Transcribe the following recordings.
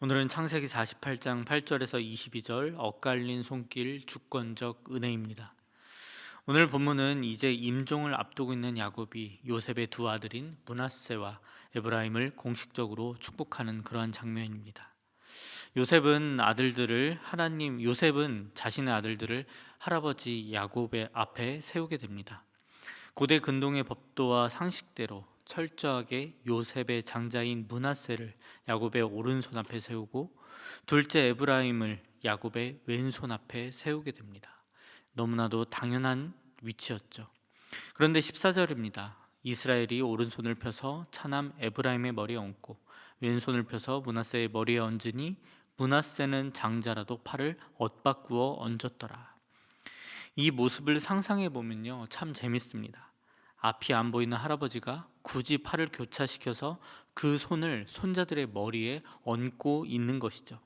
오늘은 창세기 48장 8절에서 22절 엇갈린 손길 주권적 은혜입니다. 오늘 본문은 이제 임종을 앞두고 있는 야곱이 요셉의 두 아들인 므낫세와 에브라임을 공식적으로 축복하는 그러한 장면입니다. 요셉은 자신의 아들들을 할아버지 야곱의 앞에 세우게 됩니다. 고대 근동의 법도와 상식대로 철저하게 요셉의 장자인 므낫세를 야곱의 오른손 앞에 세우고 둘째 에브라임을 야곱의 왼손 앞에 세우게 됩니다. 너무나도 당연한 위치였죠. 그런데 14절입니다. 이스라엘이 오른손을 펴서 차남 에브라임의 머리에 얹고 왼손을 펴서 므낫세의 머리에 얹으니 므낫세는 장자라도 팔을 엇바꾸어 얹었더라. 이 모습을 상상해 보면요, 참 재밌습니다. 앞이 안 보이는 할아버지가 굳이 팔을 교차시켜서 그 손을 손자들의 머리에 얹고 있는 것이죠.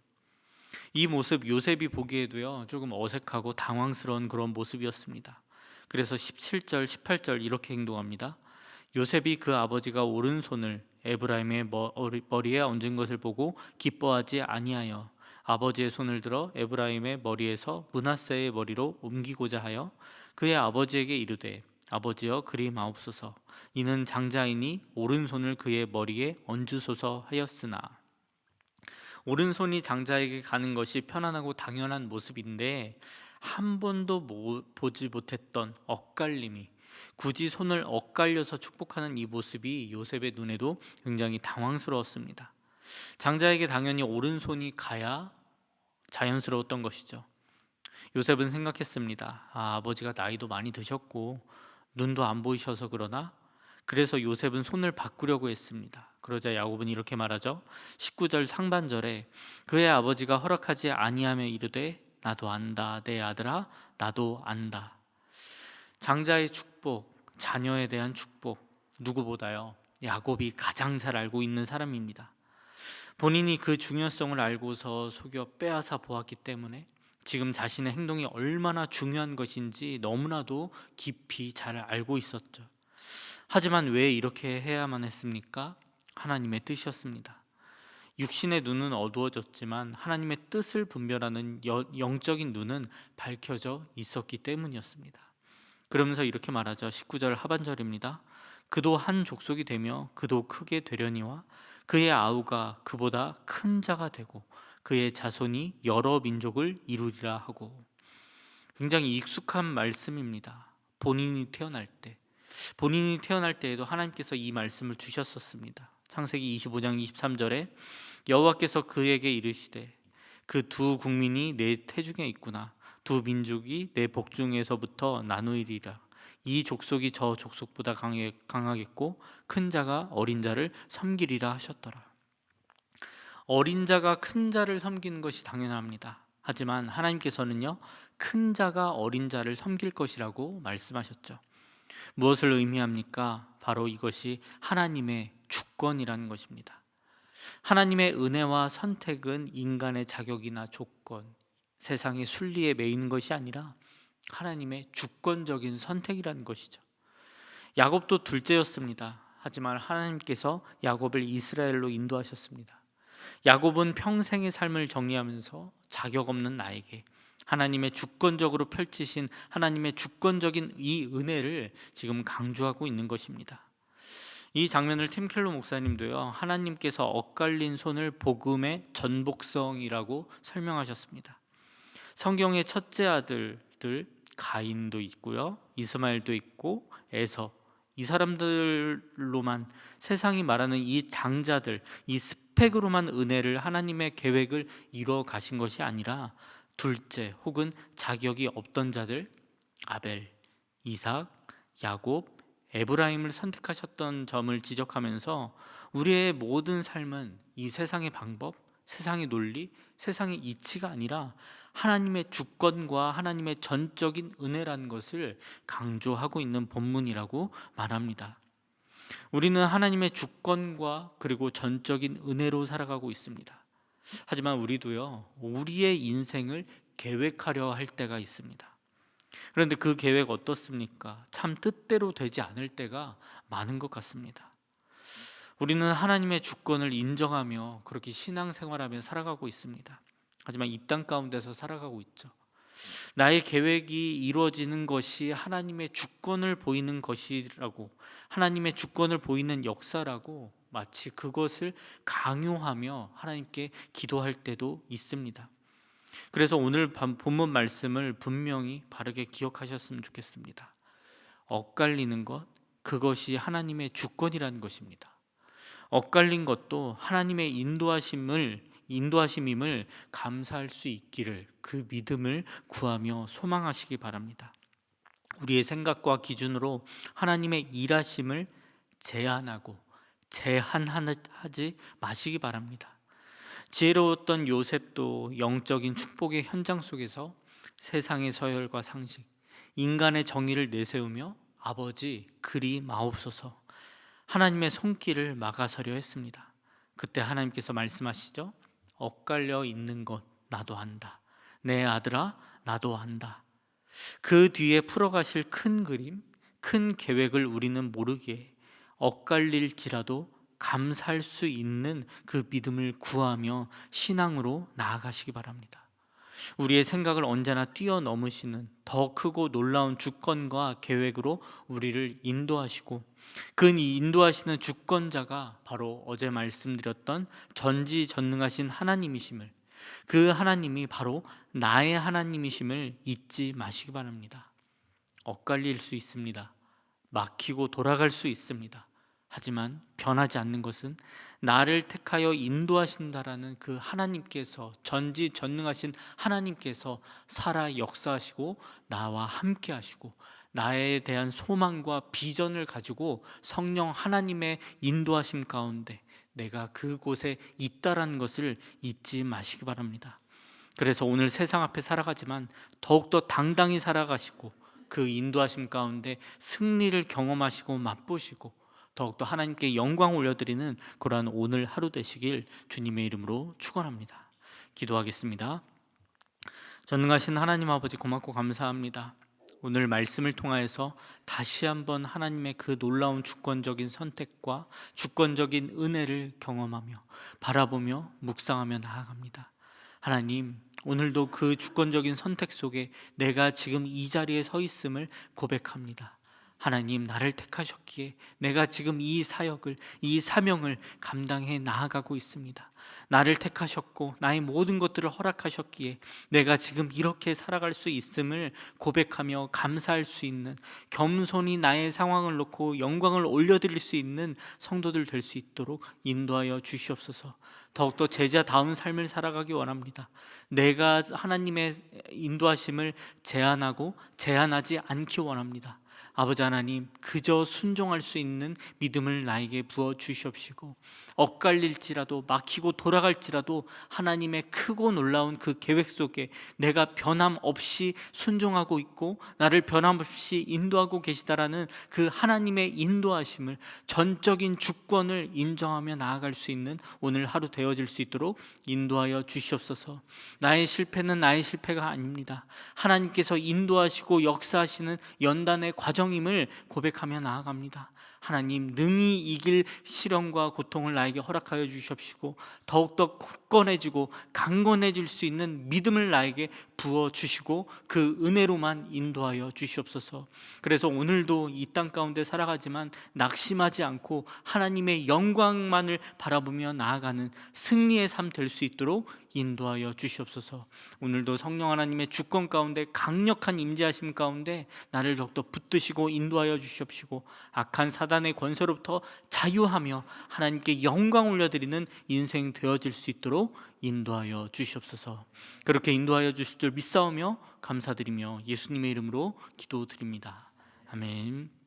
이 모습 요셉이 보기에도요, 조금 어색하고 당황스러운 그런 모습이었습니다. 그래서 17절, 18절 이렇게 행동합니다. 요셉이 그 아버지가 오른손을 에브라임의 머리에 얹은 것을 보고 기뻐하지 아니하여 아버지의 손을 들어 에브라임의 머리에서 므낫세의 머리로 옮기고자 하여 그의 아버지에게 이르되 아버지여 그리 마옵소서 이는 장자이니 오른손을 그의 머리에 얹으소서 하였으나. 오른손이 장자에게 가는 것이 편안하고 당연한 모습인데 한 번도 보지 못했던 엇갈림이, 굳이 손을 엇갈려서 축복하는 이 모습이 요셉의 눈에도 굉장히 당황스러웠습니다. 장자에게 당연히 오른손이 가야 자연스러웠던 것이죠. 요셉은 생각했습니다. 아버지가 나이도 많이 드셨고 눈도 안 보이셔서 그러나, 그래서 요셉은 손을 바꾸려고 했습니다. 그러자 야곱은 이렇게 말하죠. 19절 상반절에 그의 아버지가 허락하지 아니하며 이르되 나도 안다 내 아들아 나도 안다. 장자의 축복, 자녀에 대한 축복, 누구보다요 야곱이 가장 잘 알고 있는 사람입니다. 본인이 그 중요성을 알고서 속여 빼앗아 보았기 때문에 지금 자신의 행동이 얼마나 중요한 것인지 너무나도 깊이 잘 알고 있었죠. 하지만 왜 이렇게 해야만 했습니까? 하나님의 뜻이었습니다. 육신의 눈은 어두워졌지만 하나님의 뜻을 분별하는 영적인 눈은 밝혀져 있었기 때문이었습니다. 그러면서 이렇게 말하죠. 19절 하반절입니다. 그도 한 족속이 되며 그도 크게 되려니와 그의 아우가 그보다 큰 자가 되고 그의 자손이 여러 민족을 이루리라 하고. 굉장히 익숙한 말씀입니다. 본인이 태어날 때에도 하나님께서 이 말씀을 주셨었습니다. 창세기 25장 23절에 여호와께서 그에게 이르시되 그 두 국민이 내 태중에 있구나. 두 민족이 내 복중에서부터 나누리라. 이 족속이 저 족속보다 강하겠고 큰 자가 어린 자를 섬기리라 하셨더라. 어린 자가 큰 자를 섬기는 것이 당연합니다. 하지만 하나님께서는요, 큰 자가 어린 자를 섬길 것이라고 말씀하셨죠. 무엇을 의미합니까? 바로 이것이 하나님의 주권이라는 것입니다. 하나님의 은혜와 선택은 인간의 자격이나 조건, 세상의 순리에 매이는 것이 아니라 하나님의 주권적인 선택이라는 것이죠. 야곱도 둘째였습니다. 하지만 하나님께서 야곱을 이스라엘로 인도하셨습니다. 야곱은 평생의 삶을 정리하면서 자격 없는 나에게 하나님의 주권적으로 펼치신 하나님의 주권적인 이 은혜를 지금 강조하고 있는 것입니다. 이 장면을 팀 켈러 목사님도요, 하나님께서 엇갈린 손을 복음의 전복성이라고 설명하셨습니다. 성경의 첫째 아들들 가인도 있고요, 이스마엘도 있고 에서, 이 사람들로만, 세상이 말하는 이 장자들, 이 스펙으로만 은혜를, 하나님의 계획을 이루어 가신 것이 아니라 둘째 혹은 자격이 없던 자들, 아벨, 이삭, 야곱, 에브라임을 선택하셨던 점을 지적하면서 우리의 모든 삶은 이 세상의 방법, 세상의 논리, 세상의 이치가 아니라 하나님의 주권과 하나님의 전적인 은혜라는 것을 강조하고 있는 본문이라고 말합니다. 우리는 하나님의 주권과 그리고 전적인 은혜로 살아가고 있습니다. 하지만 우리도요, 우리의 인생을 계획하려 할 때가 있습니다. 그런데 그 계획 어떻습니까? 참 뜻대로 되지 않을 때가 많은 것 같습니다. 우리는 하나님의 주권을 인정하며 그렇게 신앙생활하며 살아가고 있습니다. 하지만 이 땅 가운데서 살아가고 있죠. 나의 계획이 이루어지는 것이 하나님의 주권을 보이는 것이라고, 하나님의 주권을 보이는 역사라고 마치 그것을 강요하며 하나님께 기도할 때도 있습니다. 그래서 오늘 본문 말씀을 분명히 바르게 기억하셨으면 좋겠습니다. 엇갈리는 것, 그것이 하나님의 주권이라는 것입니다. 엇갈린 것도 하나님의 인도하심임을 감사할 수 있기를, 그 믿음을 구하며 소망하시기 바랍니다. 우리의 생각과 기준으로 하나님의 일하심을 제한하고 제한하지 마시기 바랍니다. 지혜로웠던 요셉도 영적인 축복의 현장 속에서 세상의 서열과 상식, 인간의 정의를 내세우며 아버지 그리 마옵소서, 하나님의 손길을 막아서려 했습니다. 그때 하나님께서 말씀하시죠. 엇갈려 있는 것 나도 안다. 내 아들아 나도 안다. 그 뒤에 풀어가실 큰 그림, 큰 계획을 우리는 모르기에 엇갈릴지라도 감사할 수 있는 그 믿음을 구하며 신앙으로 나아가시기 바랍니다. 우리의 생각을 언제나 뛰어넘으시는 더 크고 놀라운 주권과 계획으로 우리를 인도하시고, 그 인도하시는 주권자가 바로 어제 말씀드렸던 전지전능하신 하나님이심을, 그 하나님이 바로 나의 하나님이심을 잊지 마시기 바랍니다. 엇갈릴 수 있습니다. 막히고 돌아갈 수 있습니다. 하지만 변하지 않는 것은 나를 택하여 인도하신다라는 그 하나님께서, 전지전능하신 하나님께서 살아 역사하시고 나와 함께 하시고, 나에 대한 소망과 비전을 가지고 성령 하나님의 인도하심 가운데 내가 그곳에 있다라는 것을 잊지 마시기 바랍니다. 그래서 오늘 세상 앞에 살아가지만 더욱더 당당히 살아가시고, 그 인도하심 가운데 승리를 경험하시고 맛보시고 더욱더 하나님께 영광 올려드리는 그러한 오늘 하루 되시길 주님의 이름으로 축원합니다. 기도하겠습니다. 전능하신 하나님 아버지, 고맙고 감사합니다. 오늘 말씀을 통하여서 다시 한번 하나님의 그 놀라운 주권적인 선택과 주권적인 은혜를 경험하며 바라보며 묵상하며 나아갑니다. 하나님, 오늘도 그 주권적인 선택 속에 내가 지금 이 자리에 서 있음을 고백합니다. 하나님, 나를 택하셨기에 내가 지금 이 사역을, 이 사명을 감당해 나아가고 있습니다. 나를 택하셨고 나의 모든 것들을 허락하셨기에 내가 지금 이렇게 살아갈 수 있음을 고백하며 감사할 수 있는, 겸손히 나의 상황을 놓고 영광을 올려드릴 수 있는 성도들 될 수 있도록 인도하여 주시옵소서. 더욱더 제자다운 삶을 살아가기 원합니다. 내가 하나님의 인도하심을 제한하고 제한하지 않기 원합니다. 아버지 하나님, 그저 순종할 수 있는 믿음을 나에게 부어 주시옵시고, 엇갈릴지라도 막히고 돌아갈지라도 하나님의 크고 놀라운 그 계획 속에 내가 변함없이 순종하고 있고 나를 변함없이 인도하고 계시다라는 그 하나님의 인도하심을, 전적인 주권을 인정하며 나아갈 수 있는 오늘 하루 되어질 수 있도록 인도하여 주시옵소서. 나의 실패는 나의 실패가 아닙니다. 하나님께서 인도하시고 역사하시는 연단의 과정임을 고백하며 나아갑니다. 하나님, 능히 이길 시련과 고통을 나에게 허락하여 주시옵시고 더욱더 굳건해지고 강건해질 수 있는 믿음을 나에게 부어주시고 그 은혜로만 인도하여 주시옵소서. 그래서 오늘도 이 땅 가운데 살아가지만 낙심하지 않고 하나님의 영광만을 바라보며 나아가는 승리의 삶 될 수 있도록 인도하여 주시옵소서. 오늘도 성령 하나님의 주권 가운데 강력한 임재하심 가운데 나를 더욱더 붙드시고 인도하여 주시옵시고 악한 사단의 권세로부터 자유하며 하나님께 영광 올려드리는 인생 되어질 수 있도록 인도하여 주시옵소서. 그렇게 인도하여 주실 줄 믿사오며 감사드리며 예수님의 이름으로 기도드립니다. 아멘.